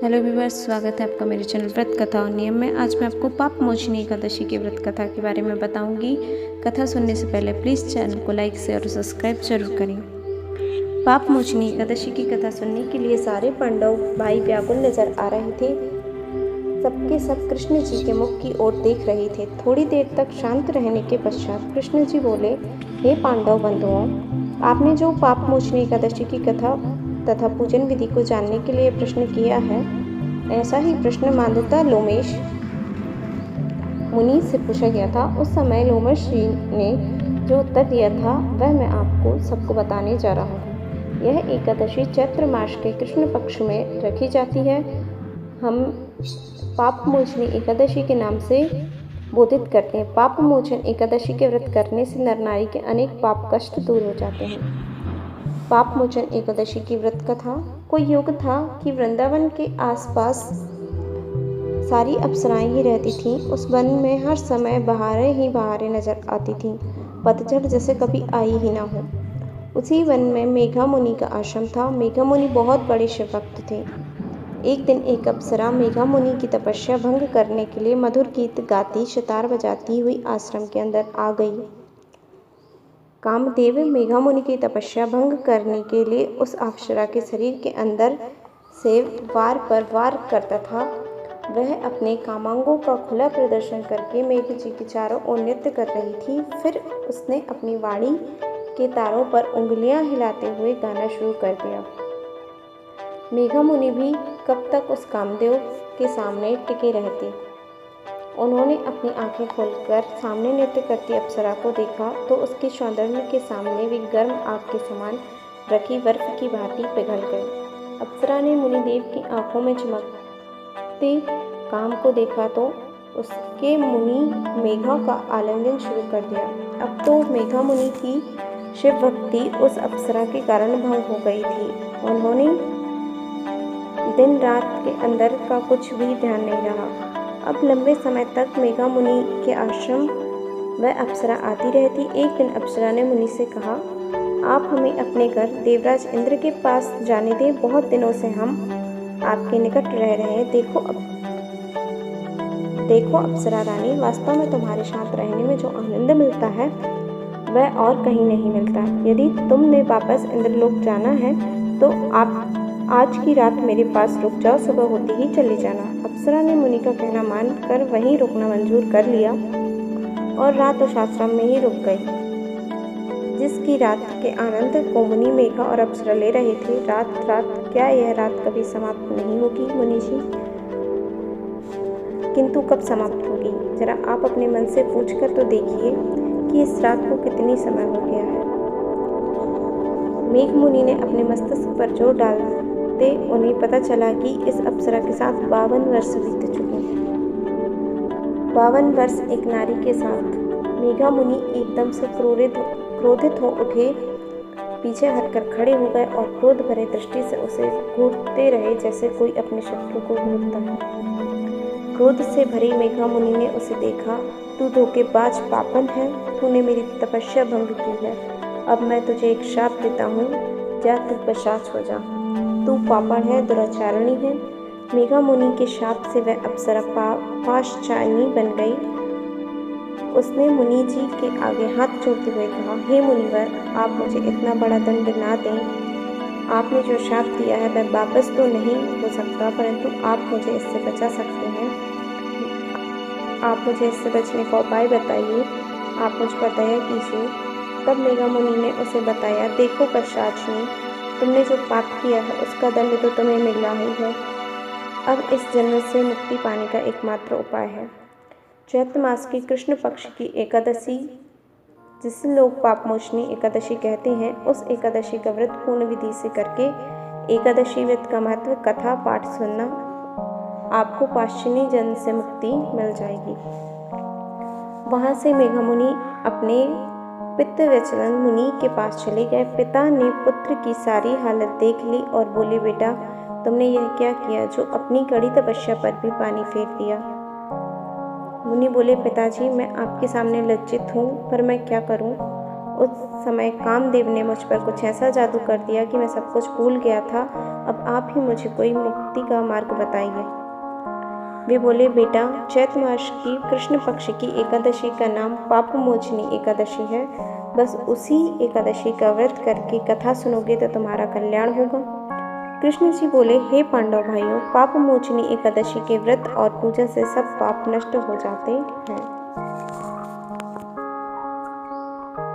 Hello viewers, स्वागत है आपका मेरे चैनल व्रत कथा और नियम में। आज मैं आपको पाप मोचनी एकादशी की व्रत कथा के बारे में बताऊंगी। कथा सुनने से पहले प्लीज़ चैनल को लाइक शेयर और सब्सक्राइब जरूर करें। पाप मोचनी एकादशी की कथा सुनने के लिए सारे पांडव भाई व्याकुल नजर आ रहे थे। सबके सब कृष्ण जी के मुख की ओर देख रहे थे। थोड़ी देर तक शांत रहने के पश्चात कृष्ण जी बोले, हे पांडव बंधुओं, आपने जो पाप मोचनी एकादशी की कथा तथा पूजन विधि को जानने के लिए प्रश्न किया है, ऐसा ही प्रश्न मांधाता लोमेश मुनि से पूछा गया था। उस समय लोमेश जी ने जो उत्तर दिया था वह मैं आपको सबको बताने जा रहा हूँ। यह एकादशी चैत्र मास के कृष्ण पक्ष में रखी जाती है। हम पाप मोचनी एकादशी के नाम से बोधित करते हैं। पाप मोचन एकादशी के व्रत करने से नर नारी के अनेक पाप कष्ट दूर हो जाते हैं। पाप मोचन एकादशी की व्रत कथा। कोई युग था कि वृंदावन के आसपास सारी अप्सराएं ही रहती थीं। उस वन में हर समय बहारें ही बहारें नजर आती थीं, पतझड़ जैसे कभी आई ही ना हो। उसी वन में मेघा मुनि का आश्रम था। मेघा मुनि बहुत बड़े शिव भक्त थे। एक दिन एक अप्सरा मेघा मुनि की तपस्या भंग करने के लिए मधुर गीत गाती सितार बजाती हुई आश्रम के अंदर आ गई। कामदेव मेघा मुनि की तपस्या भंग करने के लिए उस अप्सरा के शरीर के अंदर से वार पर वार करता था। वह अपने कामांगों का खुला प्रदर्शन करके मेघ जी के चारों ओर नृत्य कर रही थी। फिर उसने अपनी वाणी के तारों पर उंगलियां हिलाते हुए गाना शुरू कर दिया। मेघा मुनि भी कब तक उस कामदेव के सामने टिके रहते। उन्होंने अपनी आंखें खोलकर सामने नृत्य करती अप्सरा को देखा तो उसके सौंदर्य के सामने वे गर्म आग के समान रखी बर्फ की भांति पिघल गई। अप्सरा ने मुनिदेव की आंखों में चमकते काम को देखा तो उसके मुनि मेघा का आलिंगन शुरू कर दिया। अब तो मेघा मुनि की शिव भक्ति उस अप्सरा के कारण भंग हो गई थी। उन्होंने दिन रात के अंदर का कुछ भी ध्यान नहीं रहा। अब लंबे समय तक मेघा मुनि के आश्रम वह अप्सरा आती रहती। एक दिन अप्सरा ने मुनि से कहा, आप हमें अपने घर देवराज इंद्र के पास जाने दें। बहुत दिनों से हम आपके निकट रह रहे हैं। देखो अप्सरा रानी, वास्तव में तुम्हारे साथ रहने में जो आनंद मिलता है वह और कहीं नहीं मिलता। यदि तुमने वापस इंद्रलोक जाना है तो आप आज की रात मेरे पास रुक जाओ, सुबह होते ही चले जाना। अप्सरा ने मुनि का कहना मानकर वहीं रुकना मंजूर कर लिया और रात उस आश्रम में ही रुक गई। जिसकी रात के आनंद को मुनि मेघा और अप्सरा ले रहे थे। रात क्या यह रात कभी समाप्त नहीं होगी मुनि जी? किंतु कब समाप्त होगी? जरा आप अपने मन से पूछ कर तो देखिए कि इस रात को कितनी समय हो गया है। मेघ मुनि ने अपने मस्तिष्क पर जोर डालते उन्हें पता चला कि इस अप्सरा के साथ 52 वर्ष बीत चुके हैं। 52 वर्ष एक नारी के साथ। मेघा मुनि एकदम से क्रोधित हो उठे, पीछे हटकर खड़े हो गए और क्रोध भरे दृष्टि से उसे घूरते रहे जैसे कोई अपने शत्रु को घूरता है। क्रोध से भरी मेघा मुनि ने उसे देखा। तू धोखेबाज पापन है, तूने मेरी तपस्या भंग की है। अब मैं तुझे एक शाप देता हूँ, जा तू बशाच हो जा। तू पापड़ है, दुराचारणी है। मेघा मुनि के शाप से वह अप्सरा पाशाचारिणी बन गई। उसने मुनि जी के आगे हाथ जोड़ते हुए कहा, हे मुनिवर, आप मुझे इतना बड़ा दंड ना दें। आपने जो शाप दिया है वह वापस तो नहीं हो सकता, परंतु आप मुझे इससे बचा सकते हैं। आप मुझे इससे बचने का उपाय बताइए। आप मुझ पर दया कीजिए। तब मेघा मुनि ने उसे बताया, देखो पिशाचिनी, तुमने जो पाप किया है उसका दंड तो तुम्हें मिला ही है। अब इस जन्म से मुक्ति पाने का एकमात्र उपाय है चैत्र मास की कृष्ण पक्ष की एकादशी, जिसे लोग पाप मोचनी एकादशी कहते हैं, उस एकादशी का व्रत पूर्ण विधि से करके एकादशी व्रत का महत्व कथा पाठ सुनना, आपको पाशाचिनी जन्म से मुक्ति मिल जाएगी। वहां से मेघा मुनि अपने पितृव्यचलन मुनि के पास चले गए। पिता ने पुत्र की सारी हालत देख ली और बोले, बेटा तुमने यह क्या किया जो अपनी कड़ी तपस्या पर भी पानी फेर दिया? मुनि बोले, पिताजी मैं आपके सामने लज्जित हूँ, पर मैं क्या करूँ? उस समय कामदेव ने मुझ पर कुछ ऐसा जादू कर दिया कि मैं सब कुछ भूल गया था। अब आप ही मुझे कोई मुक्ति का मार्ग बताइए। वे बोले, बेटा, चैत्र मास की कृष्ण पक्ष की एकादशी का नाम पापमोचनी एकादशी है। बस उसी एकादशी का व्रत करके कथा सुनोगे तो तुम्हारा कल्याण होगा। कृष्ण जी बोले, हे पांडव भाइयों, पापमोचनी एकादशी के व्रत और पूजा से सब पाप नष्ट हो जाते हैं।